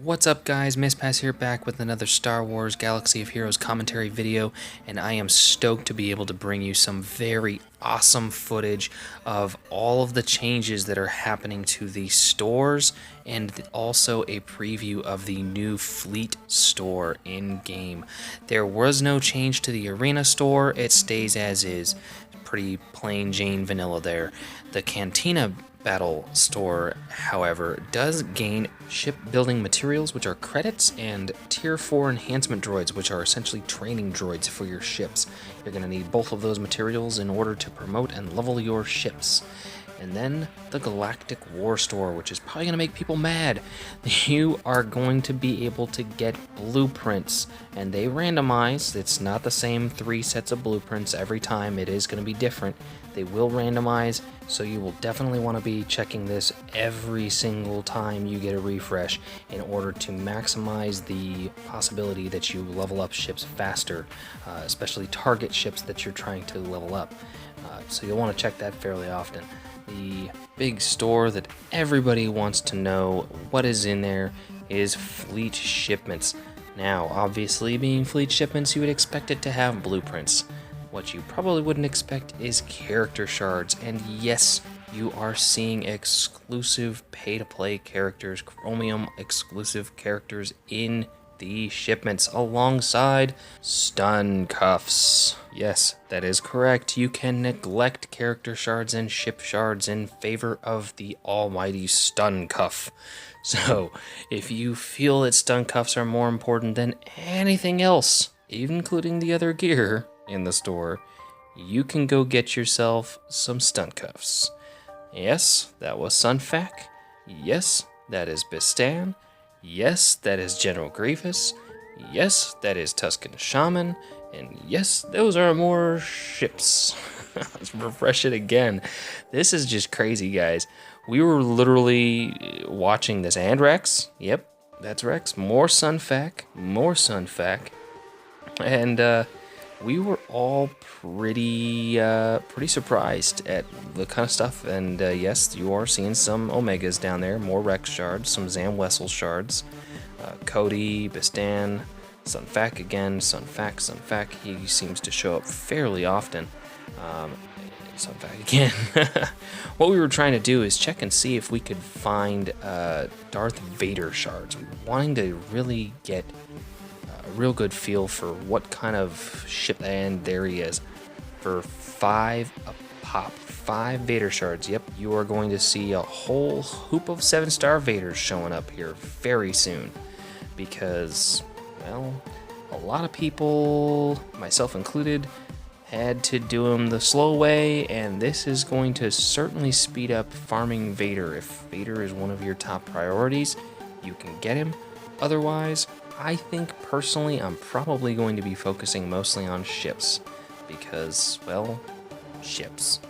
What's up guys, Misspass here, back with another Star Wars Galaxy of Heroes commentary video, and I am stoked to be able to bring you some very awesome footage of all of the changes that are happening to the stores, and also a preview of the new Fleet store in-game. There was no change to the Arena store, it stays as is. Pretty plain Jane vanilla there. The Cantina Battle store, however, does gain shipbuilding materials, which are credits, and Tier 4 enhancement droids, which are essentially training droids for your ships. You're going to need both of those materials in order to promote and level your ships. And then the Galactic War Store, which is probably going to make people mad. You are going to be able to get blueprints, and they randomize. It's not the same 3 sets of blueprints every time. It is going to be different. They will randomize, so you will definitely want to be checking this every single time you get a refresh in order to maximize the possibility that you level up ships faster, especially target ships that you're trying to level up. So you'll want to check that fairly often. The big store that everybody wants to know what is in there is Fleet Shipments. Now, obviously, being Fleet Shipments, you would expect it to have blueprints. What you probably wouldn't expect is character shards, and yes, you are seeing exclusive pay-to-play characters, Chromium-exclusive characters in the shipments alongside stun cuffs. Yes, that is correct. You can neglect character shards and ship shards in favor of the almighty stun cuff. So, if you feel that stun cuffs are more important than anything else, even including the other gear in the store, you can go get yourself some stun cuffs. Yes, that was Sunfac. Yes, that is Bistan. Yes, that is General Grievous. Yes, that is Tusken Shaman. And yes, those are more ships. Let's refresh it again. This is just crazy, guys. We were literally watching this. And Rex. Yep, that's Rex. More Sunfac. More Sunfac. And we were all pretty surprised at the kind of stuff, and yes, you are seeing some Omegas down there, more Rex shards, some Zam Wessel shards, Cody, Bistan, Sunfac again, Sunfac, he seems to show up fairly often. Sunfac again. What we were trying to do is check and see if we could find Darth Vader shards. We were wanting to really get real good feel for what kind of ship, and there he is, for 5 a pop, 5 Vader shards. Yep, you are going to see a whole hoop of 7-star Vaders showing up here very soon, because, well, a lot of people, myself included, had to do them the slow way, and this is going to certainly speed up farming Vader. If Vader is one of your top priorities, you can get him. Otherwise, I think personally I'm probably going to be focusing mostly on ships because, well, ships.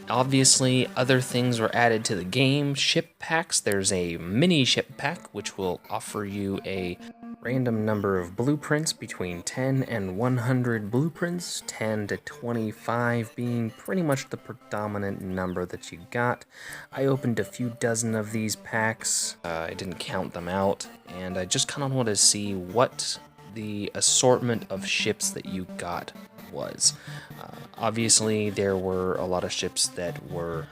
Obviously, other things were added to the game. Ship packs. There's a mini ship pack which will offer you a random number of blueprints between 10 and 100 blueprints, 10 to 25 being pretty much the predominant number that you got. I opened a few dozen of these packs. I didn't count them out, and I just kind of wanted to see what the assortment of ships that you got was. Obviously, there were a lot of ships that were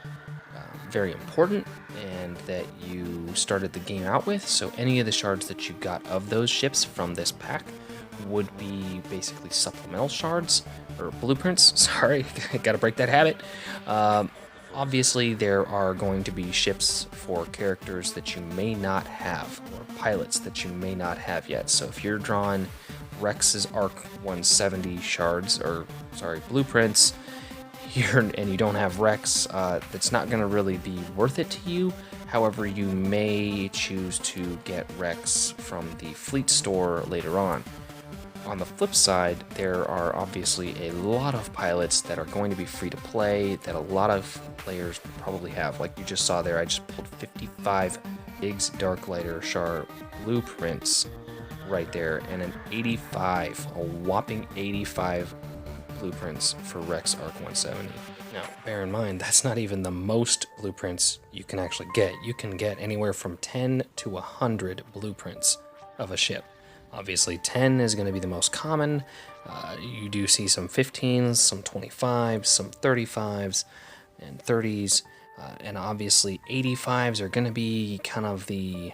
very important and that you started the game out with, so any of the shards that you got of those ships from this pack would be basically supplemental shards, or blueprints, sorry, gotta break that habit. Obviously there are going to be ships for characters that you may not have, or pilots that you may not have yet, so if you're drawing Rex's Arc 170 shards, or sorry, blueprints, and you don't have Rex, that's not going to really be worth it to you. However, you may choose to get Rex from the Fleet store later on. On the flip side, there are obviously a lot of pilots that are going to be free to play that a lot of players probably have. Like you just saw there, I just pulled 55 Biggs Darklighter shard blueprints right there, and an 85, a whopping 85 blueprints for Rex Arc 170. Now, bear in mind, that's not even the most blueprints you can actually get. You can get anywhere from 10 to 100 blueprints of a ship. Obviously, 10 is going to be the most common. You do see some 15s, some 25s, some 35s, and 30s. And obviously, 85s are going to be kind of the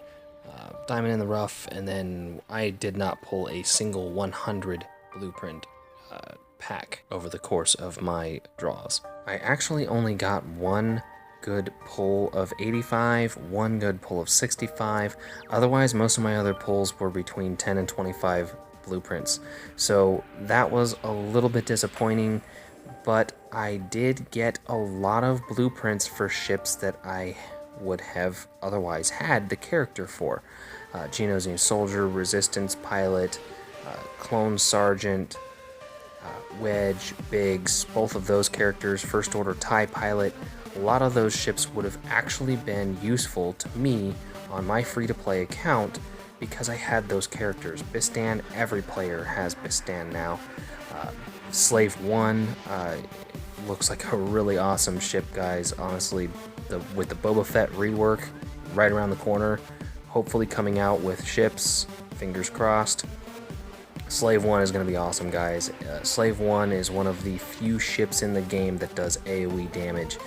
diamond in the rough. And then I did not pull a single 100 blueprint pack over the course of my draws. I actually only got one good pull of 85, one good pull of 65. Otherwise, most of my other pulls were between 10 and 25 blueprints. So that was a little bit disappointing, but I did get a lot of blueprints for ships that I would have otherwise had the character for. Geno's New Soldier, Resistance Pilot, Clone Sergeant, Wedge, Biggs, both of those characters, First Order TIE Pilot. A lot of those ships would have actually been useful to me on my free-to-play account because I had those characters. Bistan, every player has Bistan now. Slave 1 looks like a really awesome ship, guys. Honestly, with the Boba Fett rework right around the corner, hopefully coming out with ships, fingers crossed. Slave 1 is going to be awesome, guys. Slave 1 is one of the few ships in the game that does AoE damage.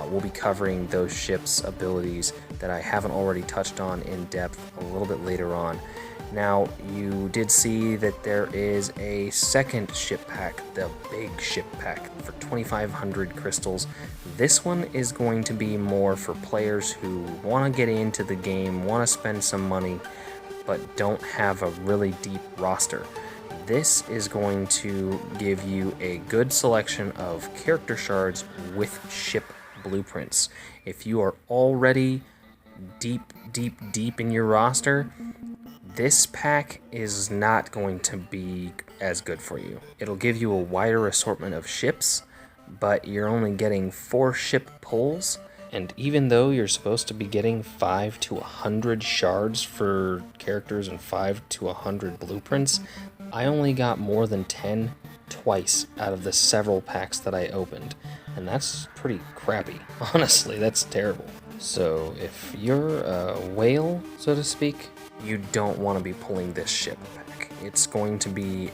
We'll be covering those ships' abilities that I haven't already touched on in depth a little bit later on. Now, you did see that there is a second ship pack, the big ship pack, for 2,500 crystals. This one is going to be more for players who want to get into the game, want to spend some money, but don't have a really deep roster. This is going to give you a good selection of character shards with ship blueprints. If you are already deep in your roster, this pack is not going to be as good for you. It'll give you a wider assortment of ships, but you're only getting 4 ship pulls. And even though you're supposed to be getting 5 to 100 shards for characters and 5 to 100 blueprints, I only got more than 10 twice out of the several packs that I opened. And that's pretty crappy. Honestly, that's terrible. So if you're a whale, so to speak, you don't want to be pulling this ship pack. It's going to be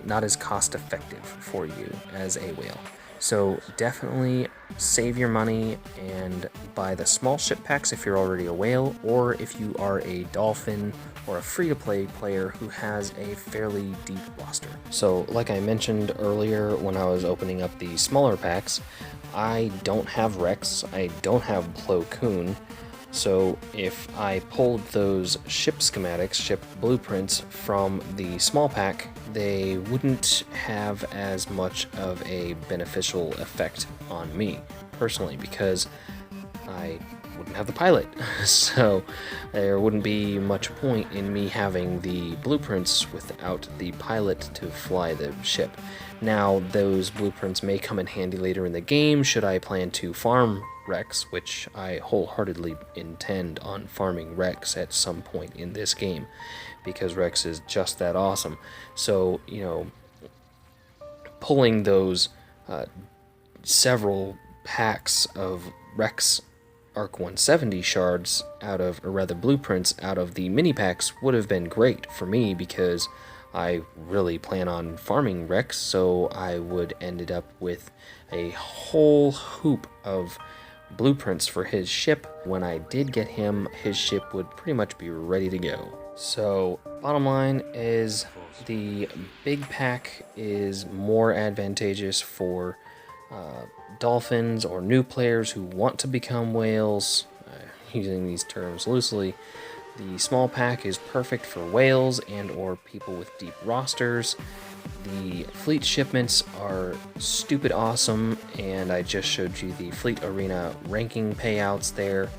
not as cost effective for you as a whale. So definitely save your money and buy the small ship packs if you're already a whale, or if you are a dolphin or a free-to-play player who has a fairly deep roster. So like I mentioned earlier when I was opening up the smaller packs, I don't have Rex, I don't have Plo Koon. So if I pulled those ship schematics, ship blueprints from the small pack, they wouldn't have as much of a beneficial effect on me personally, because I wouldn't have the pilot. So there wouldn't be much point in me having the blueprints without the pilot to fly the ship. Now, those blueprints may come in handy later in the game should I plan to farm Rex, which I wholeheartedly intend on farming Rex at some point in this game, because Rex is just that awesome. So, pulling those several packs of Rex Arc 170 shards blueprints out of the mini packs would have been great for me, because I really plan on farming Rex, so I would ended up with a whole hoop of blueprints for his ship. When I did get him, his ship would pretty much be ready to go. So bottom line is the big pack is more advantageous for dolphins or new players who want to become whales, using these terms loosely. The small pack is perfect for whales and or people with deep rosters. The fleet shipments are stupid awesome, and I just showed you the Fleet Arena ranking payouts there.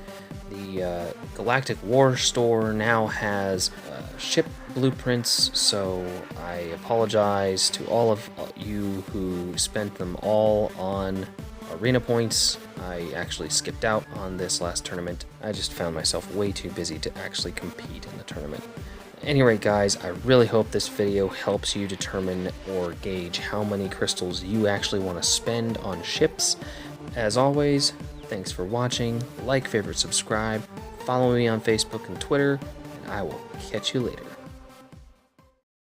The Galactic War Store now has ship blueprints, so I apologize to all of you who spent them all on arena points. I actually skipped out on this last tournament. I just found myself way too busy to actually compete in the tournament. Anyway, guys, I really hope this video helps you determine or gauge how many crystals you actually want to spend on ships. As always, thanks for watching. Like, favorite, subscribe, follow me on Facebook and Twitter, and I will catch you later.